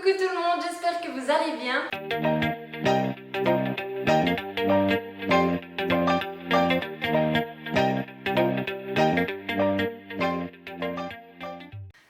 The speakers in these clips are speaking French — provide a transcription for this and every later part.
Coucou tout le monde, j'espère que vous allez bien.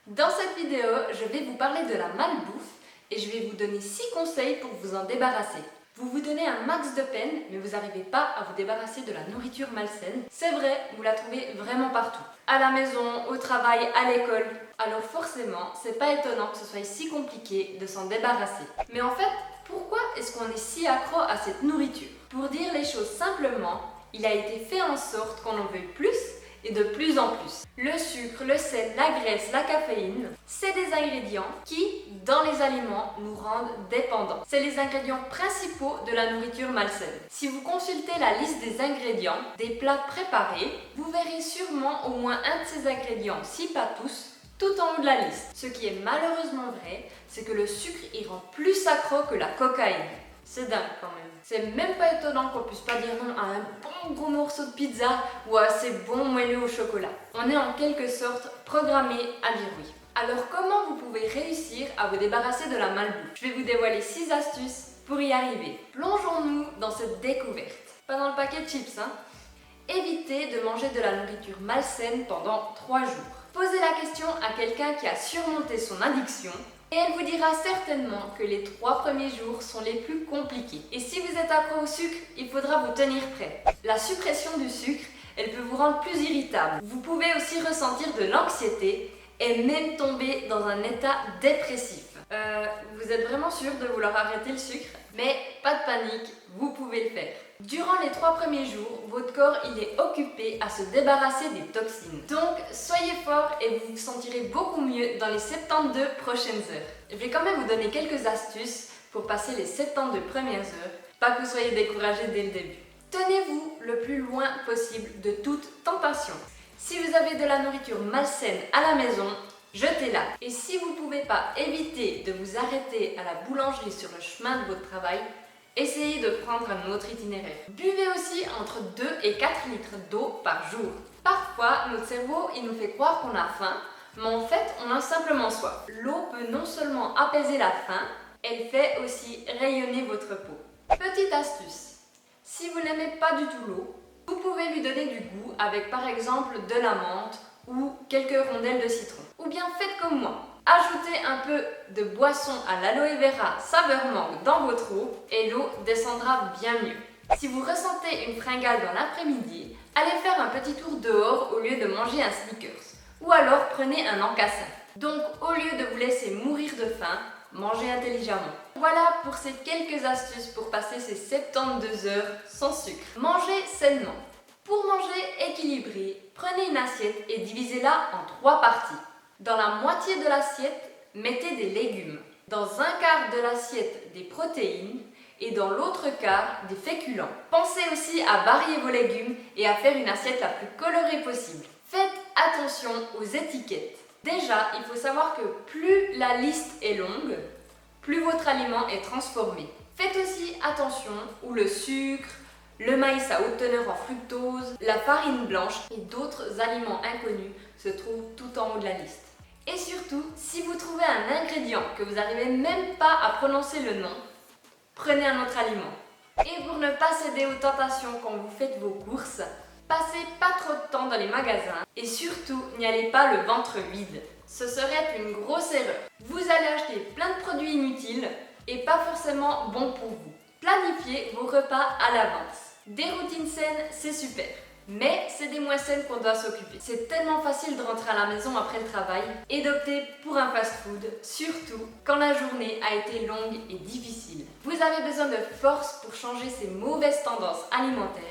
Dans cette vidéo, je vais vous parler de la malbouffe et je vais vous donner 6 conseils pour vous en débarrasser. Vous vous donnez un max de peine, mais vous n'arrivez pas à vous débarrasser de la nourriture malsaine. C'est vrai, vous la trouvez vraiment partout. À la maison, au travail, à l'école. Alors forcément, c'est pas étonnant que ce soit si compliqué de s'en débarrasser. Mais en fait, pourquoi est-ce qu'on est si accro à cette nourriture? Pour dire les choses simplement, il a été fait en sorte qu'on en veuille plus et de plus en plus. Le sucre, le sel, la graisse, la caféine, c'est des ingrédients qui, dans les aliments, nous rendent dépendants. C'est les ingrédients principaux de la nourriture malsaine. Si vous consultez la liste des ingrédients des plats préparés, vous verrez sûrement au moins un de ces ingrédients, si pas tous, tout en haut de la liste. Ce qui est malheureusement vrai, c'est que le sucre y rend plus accro que la cocaïne. C'est dingue quand même. C'est même pas étonnant qu'on puisse pas dire non à un bon gros morceau de pizza ou à ces bons moelleux au chocolat. On est en quelque sorte programmé à dire oui. Alors comment vous pouvez réussir à vous débarrasser de la malbouffe? Je vais vous dévoiler 6 astuces pour y arriver. Plongeons-nous dans cette découverte. Pas dans le paquet de chips, hein. Évitez de manger de la nourriture malsaine pendant 3 jours. Posez la question à quelqu'un qui a surmonté son addiction et elle vous dira certainement que les 3 premiers jours sont les plus compliqués. Et si vous êtes accro au sucre, il faudra vous tenir prêt. La suppression du sucre, elle peut vous rendre plus irritable. Vous pouvez aussi ressentir de l'anxiété et même tomber dans un état dépressif. Vous êtes vraiment sûr de vouloir arrêter le sucre? Mais pas de panique, vous pouvez le faire. Durant les 3 premiers jours, votre corps il est occupé à se débarrasser des toxines. Donc, soyez fort et vous vous sentirez beaucoup mieux dans les 72 prochaines heures. Je vais quand même vous donner quelques astuces pour passer les 72 premières heures, pas que vous soyez découragé dès le début. Tenez-vous le plus loin possible de toute tentation. Si vous avez de la nourriture malsaine à la maison, jetez-la. Et si vous ne pouvez pas éviter de vous arrêter à la boulangerie sur le chemin de votre travail, essayez de prendre un autre itinéraire. Buvez aussi entre 2 et 4 litres d'eau par jour. Parfois, notre cerveau il nous fait croire qu'on a faim, mais en fait, on a simplement soif. L'eau peut non seulement apaiser la faim, elle fait aussi rayonner votre peau. Petite astuce, si vous n'aimez pas du tout l'eau, vous pouvez lui donner du goût avec par exemple de la menthe ou quelques rondelles de citron. Ou bien faites comme moi. Ajoutez un peu de boisson à l'aloe vera saveur mangue dans votre eau et l'eau descendra bien mieux. Si vous ressentez une fringale dans l'après-midi, allez faire un petit tour dehors au lieu de manger un Snickers. Ou alors prenez un encassin. Donc au lieu de vous laisser mourir de faim, mangez intelligemment. Voilà pour ces quelques astuces pour passer ces 72 heures sans sucre. Mangez sainement. Pour manger équilibré, prenez une assiette et divisez-la en 3 parties. Dans la moitié de l'assiette, mettez des légumes. Dans un quart de l'assiette, des protéines et dans l'autre quart, des féculents. Pensez aussi à varier vos légumes et à faire une assiette la plus colorée possible. Faites attention aux étiquettes. Déjà, il faut savoir que plus la liste est longue, plus votre aliment est transformé. Faites aussi attention où le sucre, le maïs à haute teneur en fructose, la farine blanche et d'autres aliments inconnus se trouvent tout en haut de la liste. Et surtout, si vous trouvez un ingrédient que vous n'arrivez même pas à prononcer le nom, prenez un autre aliment. Et pour ne pas céder aux tentations quand vous faites vos courses, passez pas trop de temps dans les magasins et surtout n'y allez pas le ventre vide. Ce serait une grosse erreur. Vous allez acheter plein de produits inutiles et pas forcément bons pour vous. Planifiez vos repas à l'avance. Des routines saines, c'est super. Mais c'est des moins saines qu'on doit s'occuper. C'est tellement facile de rentrer à la maison après le travail et d'opter pour un fast-food, surtout quand la journée a été longue et difficile. Vous avez besoin de force pour changer ces mauvaises tendances alimentaires,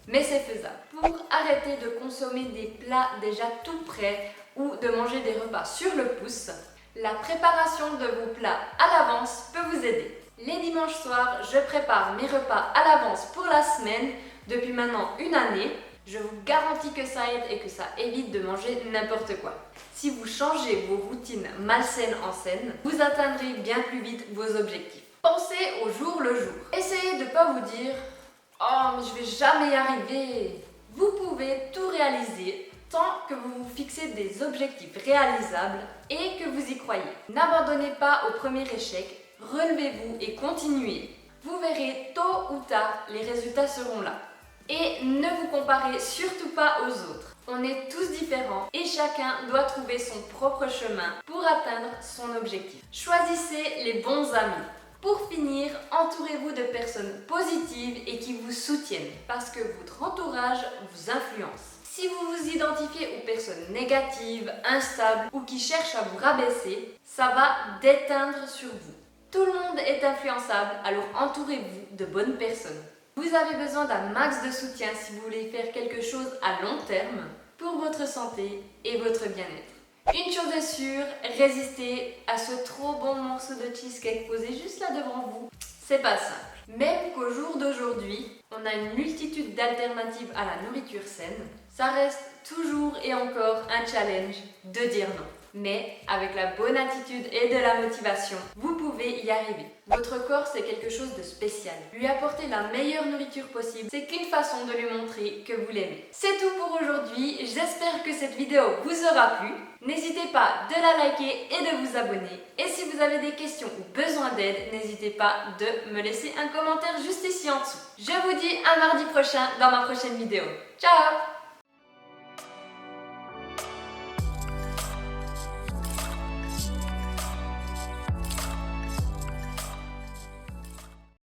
mais c'est faisable. Pour arrêter de consommer des plats déjà tout prêts ou de manger des repas sur le pouce, la préparation de vos plats à l'avance peut vous aider. Les dimanches soirs, je prépare mes repas à l'avance pour la semaine depuis maintenant une année. Je vous garantis que ça aide et que ça évite de manger n'importe quoi. Si vous changez vos routines malsaines en saines, vous atteindrez bien plus vite vos objectifs. Pensez au jour le jour. Essayez de ne pas vous dire « Oh, mais je vais jamais y arriver !» Vous pouvez tout réaliser tant que vous vous fixez des objectifs réalisables et que vous y croyez. N'abandonnez pas au premier échec, relevez-vous et continuez. Vous verrez tôt ou tard, les résultats seront là. Et ne vous comparez surtout pas aux autres. On est tous différents et chacun doit trouver son propre chemin pour atteindre son objectif. Choisissez les bons amis. Pour finir, entourez-vous de personnes positives et qui vous soutiennent parce que votre entourage vous influence. Si vous vous identifiez aux personnes négatives, instables ou qui cherchent à vous rabaisser, ça va déteindre sur vous. Tout le monde est influençable, alors entourez-vous de bonnes personnes. Vous avez besoin d'un max de soutien si vous voulez faire quelque chose à long terme pour votre santé et votre bien-être. Une chose est sûre, résistez à ce trop bon morceau de cheesecake posé juste là devant vous. C'est pas simple. Même qu'au jour d'aujourd'hui, on a une multitude d'alternatives à la nourriture saine, ça reste toujours et encore un challenge de dire non. Mais avec la bonne attitude et de la motivation, vous pouvez y arriver. Votre corps, c'est quelque chose de spécial. Lui apporter la meilleure nourriture possible, c'est qu'une façon de lui montrer que vous l'aimez. C'est tout pour aujourd'hui. J'espère que cette vidéo vous aura plu. N'hésitez pas de la liker et de vous abonner. Et si vous avez des questions ou besoin d'aide, n'hésitez pas de me laisser un commentaire juste ici en dessous. Je vous dis à mardi prochain dans ma prochaine vidéo. Ciao!